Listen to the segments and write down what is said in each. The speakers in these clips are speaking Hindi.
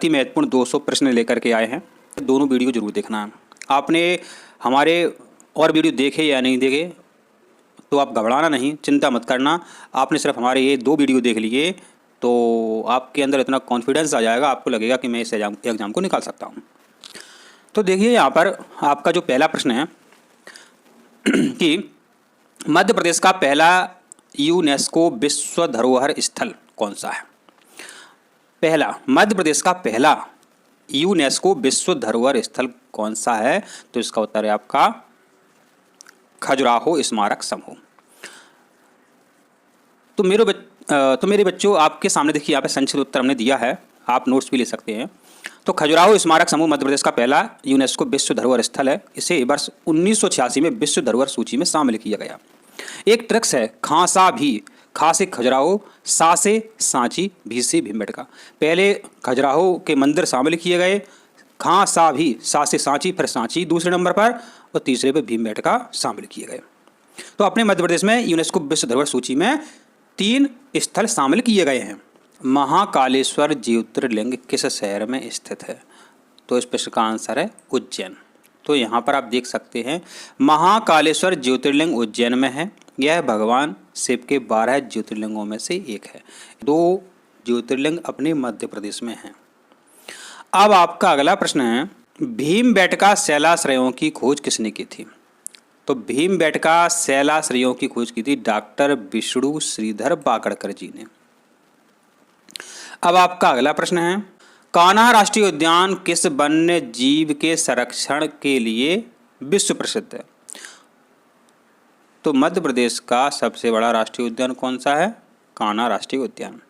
ही महत्वपूर्ण 200 प्रश्न लेकर के आए हैं। दोनों वीडियो जरूर देखना है। आपने हमारे और वीडियो देखे या नहीं देखे तो आप घबराना नहीं, चिंता मत करना। आपने सिर्फ हमारे ये 2 वीडियो देख लिए तो आपके अंदर इतना कॉन्फिडेंस आ जाएगा, आपको लगेगा कि मैं इस एग्ज़ाम को निकाल सकता हूँ। तो देखिए यहाँ पर आपका जो पहला प्रश्न है कि मध्य प्रदेश का पहला यूनेस्को विश्व धरोहर स्थल कौन सा है। पहला, मध्य प्रदेश का पहला यूनेस्को विश्व धरोहर स्थल कौन सा है, तो इसका उत्तर है आपका खजुराहो स्मारक समूह। तो मेरे बच्चों, आपके सामने देखिए यहाँ पे संक्षिप्त उत्तर हमने दिया है, आप नोट्स भी ले सकते हैं। तो खजुराहो स्मारक समूह मध्य प्रदेश का पहला यूनेस्को विश्व धरोहर स्थल है। इसे वर्ष 1986 में विश्व धरोहर सूची में शामिल किया गया। एक ट्रक्स है खांसा भी, खा से खजुराहो, सा से सांची, भी से भीमबेटका। पहले खजुराहो के मंदिर शामिल किए गए, खां सा भी, सा से सांची, फिर सांची दूसरे नंबर पर और तीसरे पे भीमबेटका शामिल किए गए। तो अपने मध्य प्रदेश में यूनेस्को विश्व धरोहर सूची में 3 स्थल शामिल किए गए हैं। महाकालेश्वर ज्योतिर्लिंग किस शहर में स्थित है, तो इस प्रश्न का आंसर है उज्जैन। तो यहाँ पर आप देख सकते हैं महाकालेश्वर ज्योतिर्लिंग उज्जैन में है। यह भगवान शिव के 12 ज्योतिर्लिंगों में से एक है। 2 ज्योतिर्लिंग अपने मध्य प्रदेश में हैं। अब आपका अगला प्रश्न है, भीमबेटका शैलाश्रयों की खोज किसने की थी। तो भीमबेटका शैलाश्रयों की खोज की थी डॉक्टर विष्णु श्रीधर वाकड़कर जी ने। अब आपका अगला प्रश्न है, कान्हा राष्ट्रीय उद्यान किस वन्य जीव के संरक्षण के लिए विश्व प्रसिद्ध है। तो मध्य प्रदेश का सबसे बड़ा राष्ट्रीय उद्यान कौन सा है, कान्हा राष्ट्रीय उद्यान।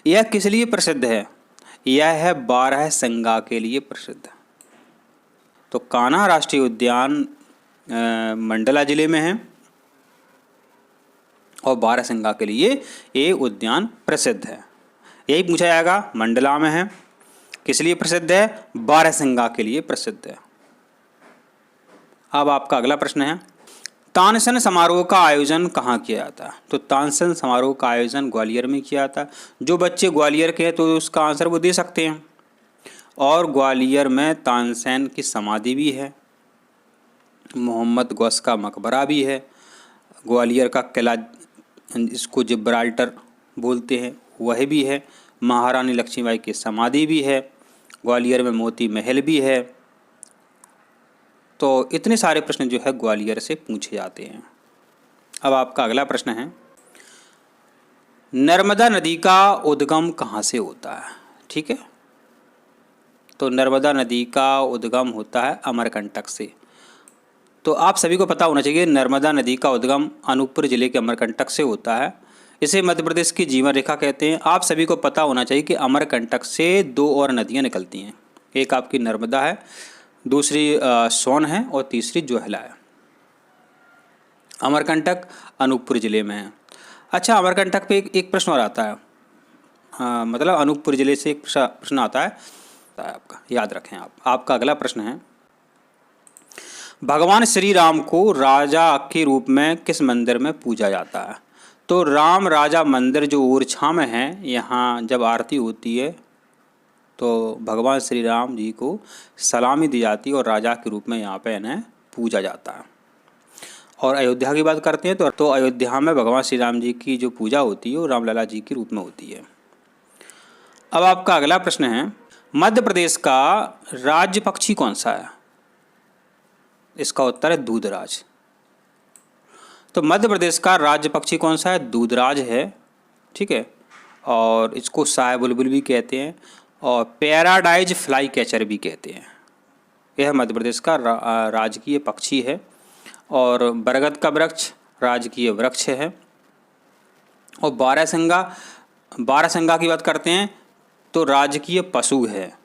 यह किस लिए प्रसिद्ध है, यह है बारहसिंगा के लिए प्रसिद्ध है। तो कान्हा राष्ट्रीय उद्यान मंडला जिले में है और बारहसिंगा के लिए ये उद्यान प्रसिद्ध है। यही पूछा जाएगा, मंडला में है, किस लिए प्रसिद्ध है, बारहसिंगा के लिए प्रसिद्ध है। अब आपका अगला प्रश्न है, तानसेन समारोह का आयोजन कहाँ किया जाता है। तो तानसेन समारोह का आयोजन ग्वालियर में किया जाता है। जो बच्चे ग्वालियर के हैं तो उसका आंसर वो दे सकते हैं। और ग्वालियर में तानसेन की समाधि भी है, मोहम्मद गौस का मकबरा भी है, ग्वालियर का किला इसको जिब्राल्टर बोलते हैं वह भी है, महारानी लक्ष्मीबाई की समाधि भी है, ग्वालियर में मोती महल भी है। तो इतने सारे प्रश्न जो है ग्वालियर से पूछे जाते हैं। अब आपका अगला प्रश्न है, नर्मदा नदी का उद्गम कहाँ से होता है। ठीक है, तो नर्मदा नदी का उद्गम होता है अमरकंटक से। तो आप सभी को पता होना चाहिए नर्मदा नदी का उद्गम अनूपपुर जिले के अमरकंटक से होता है। इसे मध्य प्रदेश की जीवन रेखा कहते हैं। आप सभी को पता होना चाहिए कि अमरकंटक से 2 और नदियाँ निकलती हैं, एक आपकी नर्मदा है, दूसरी सोन है और तीसरी जोहला है। अमरकंटक अनूपपुर जिले में है। अच्छा, अमरकंटक पे एक प्रश्न और आता है, मतलब अनूपपुर जिले से एक प्रश्न आता है आपका, याद रखें आप। आपका अगला प्रश्न है, भगवान श्री राम को राजा के रूप में किस मंदिर में पूजा जाता है। तो राम राजा मंदिर जो ओरछा में है, यहाँ जब आरती होती है तो भगवान श्री राम जी को सलामी दी जाती है और राजा के रूप में यहाँ पे इन्हें पूजा जाता है। और अयोध्या की बात करते हैं तो अयोध्या में भगवान श्री राम जी की जो पूजा होती है वो रामलला जी के रूप में होती है। अब आपका अगला प्रश्न है, मध्य प्रदेश का राज्य पक्षी कौन सा है। इसका उत्तर है दूधराज। तो मध्य प्रदेश का राज्य पक्षी कौन सा है, दूधराज है। ठीक है, और इसको साय बुलबुल भी कहते हैं और पैराडाइज फ्लाई कैचर भी कहते हैं। यह मध्य प्रदेश का राजकीय पक्षी है। और बरगद का वृक्ष राजकीय वृक्ष है। और बारहसिंगा की बात करते हैं तो राजकीय पशु है।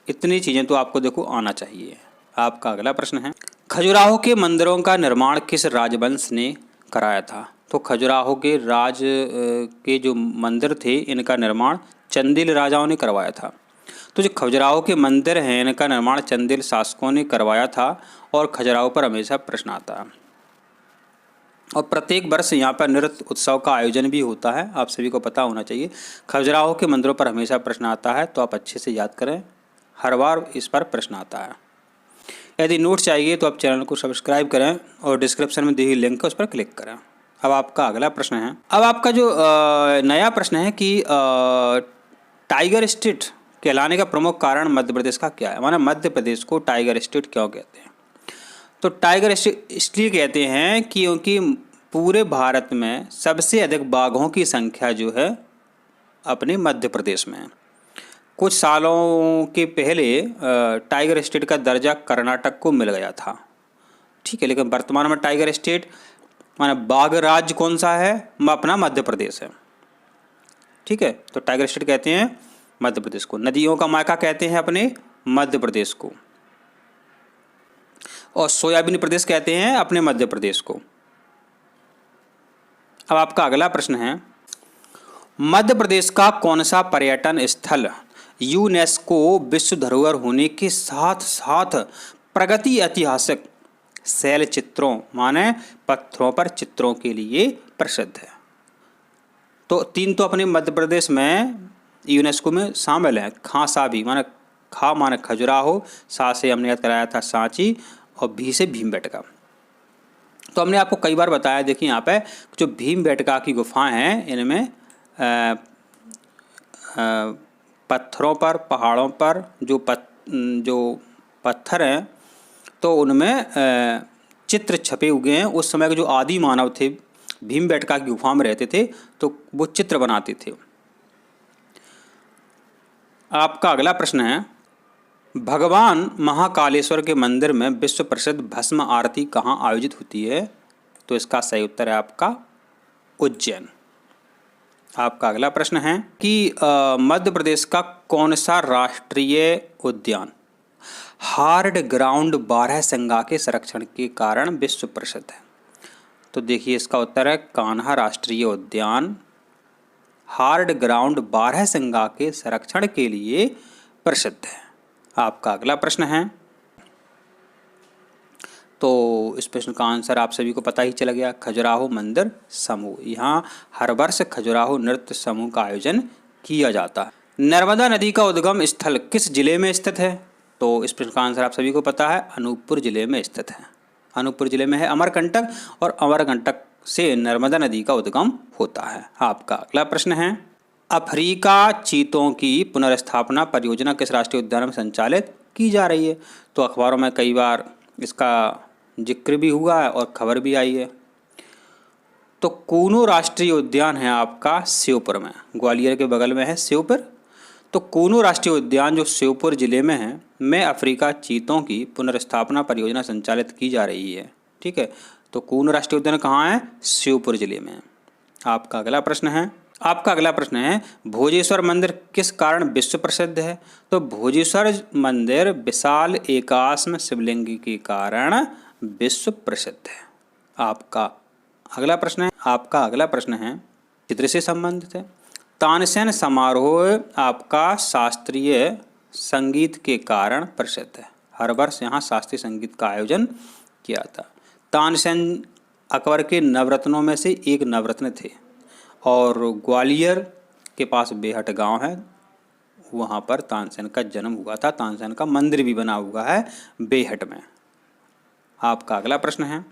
इतनी चीज़ें तो आपको देखो आना चाहिए। आपका अगला प्रश्न है, खजुराहो के मंदिरों का निर्माण किस राजवंश ने कराया था। तो खजुराहो के के जो मंदिर थे इनका निर्माण चंदेल राजाओं ने करवाया था। तो जो खजुराहो के मंदिर हैं इनका निर्माण चंदेल शासकों ने करवाया था और खजुराहो पर हमेशा प्रश्न आता है। और प्रत्येक वर्ष यहाँ पर नृत्य उत्सव का आयोजन भी होता है, आप सभी को पता होना चाहिए। खजुराहो के मंदिरों पर हमेशा प्रश्न आता है, तो आप अच्छे से याद करें, हर बार इस पर प्रश्न आता है। यदि नोट्स चाहिए तो आप चैनल को सब्सक्राइब करें और डिस्क्रिप्शन में दी हुई लिंक है उस पर क्लिक करें। अब आपका अगला प्रश्न है, अब आपका जो नया प्रश्न है कि टाइगर स्टेट कहलाने का प्रमुख कारण मध्य प्रदेश का क्या है, माना मध्य प्रदेश को टाइगर स्टेट क्यों कहते हैं। तो टाइगर स्टेट इसलिए कहते हैं क्योंकि पूरे भारत में सबसे अधिक बाघों की संख्या जो है अपने मध्य प्रदेश में है। कुछ सालों के पहले टाइगर स्टेट का दर्जा कर्नाटक को मिल गया था, ठीक है, लेकिन वर्तमान में टाइगर स्टेट माना बाघ राज्य कौन सा है, अपना मध्य प्रदेश है, ठीक है। तो टाइगर स्टेट कहते हैं मध्य प्रदेश को। नदियों का मायका कहते हैं अपने मध्य प्रदेश को, और सोयाबीन प्रदेश कहते हैं अपने मध्य प्रदेश को। अब आपका अगला प्रश्न है, मध्य प्रदेश का कौन सा पर्यटन स्थल यूनेस्को विश्व धरोहर होने के साथ साथ प्रगति ऐतिहासिक शैल चित्रों माने पत्थरों पर चित्रों के लिए प्रसिद्ध है। तो तीन तो अपने मध्य प्रदेश में यूनेस्को में शामिल है। खांसा भी माने खा माने खजुराहो, सा से हमने याद कराया था सांची, और भी से भीमबेटका। तो हमने आपको कई बार बताया, देखिए यहाँ पे जो भीमबेटका की गुफाएं हैं इनमें पत्थरों पर, पहाड़ों पर जो पत्थर हैं तो उनमें चित्र छपे हुए हैं। उस समय के जो आदि मानव थे भीमबेटका की गुफा में रहते थे तो वो चित्र बनाते थे। आपका अगला प्रश्न है, भगवान महाकालेश्वर के मंदिर में विश्व प्रसिद्ध भस्म आरती कहाँ आयोजित होती है। तो इसका सही उत्तर है आपका उज्जैन। आपका अगला प्रश्न है कि मध्य प्रदेश का कौन सा राष्ट्रीय उद्यान हार्ड ग्राउंड बारहसिंगा के संरक्षण के कारण विश्व प्रसिद्ध है। तो देखिए इसका उत्तर है कान्हा राष्ट्रीय उद्यान हार्ड ग्राउंड बारहसिंगा के संरक्षण के लिए प्रसिद्ध है। आपका अगला प्रश्न है, तो इस प्रश्न का आंसर आप सभी को पता ही चला गया, खजुराहो मंदिर समूह। यहाँ हर वर्ष खजुराहो नृत्य समूह का आयोजन किया जाता है। नर्मदा नदी का उद्गम स्थल किस जिले में स्थित है। तो इस प्रश्न का आंसर आप सभी को पता है, अनूपपुर जिले में स्थित है। अनूपपुर जिले में है अमरकंटक, और अमरकंटक से नर्मदा नदी का उद्गम होता है। आपका अगला प्रश्न है, अफ्रीका चीतों की पुनर्स्थापना परियोजना किस राष्ट्रीय उद्यान में संचालित की जा रही है। तो अखबारों में कई बार इसका जिक्र भी हुआ है और खबर भी आई है। तो कूनो राष्ट्रीय उद्यान है आपका श्योपुर में, ग्वालियर के बगल में है श्योपुर। तो कूनो राष्ट्रीय उद्यान जो श्योपुर जिले में है में अफ्रीका चीतों की पुनर्स्थापना परियोजना संचालित की जा रही है, ठीक है। तो कूनो राष्ट्रीय उद्यान कहाँ है, श्योपुर जिले में। आपका अगला प्रश्न है, आपका अगला प्रश्न है, भोजेश्वर मंदिर किस कारण विश्व प्रसिद्ध है। तो भोजेश्वर मंदिर विशाल एकाश्म शिवलिंग के कारण विश्व प्रसिद्ध है। आपका अगला प्रश्न है, आपका अगला प्रश्न है चित्र से संबंधित है। तानसेन समारोह आपका शास्त्रीय संगीत के कारण प्रसिद्ध है। हर वर्ष यहाँ शास्त्रीय संगीत का आयोजन किया था। तानसेन अकबर के नवरत्नों में से एक नवरत्न थे, और ग्वालियर के पास बेहट गांव है, वहाँ पर तानसेन का जन्म हुआ था। तानसेन का मंदिर भी बना हुआ है बेहट में। आपका अगला प्रश्न है,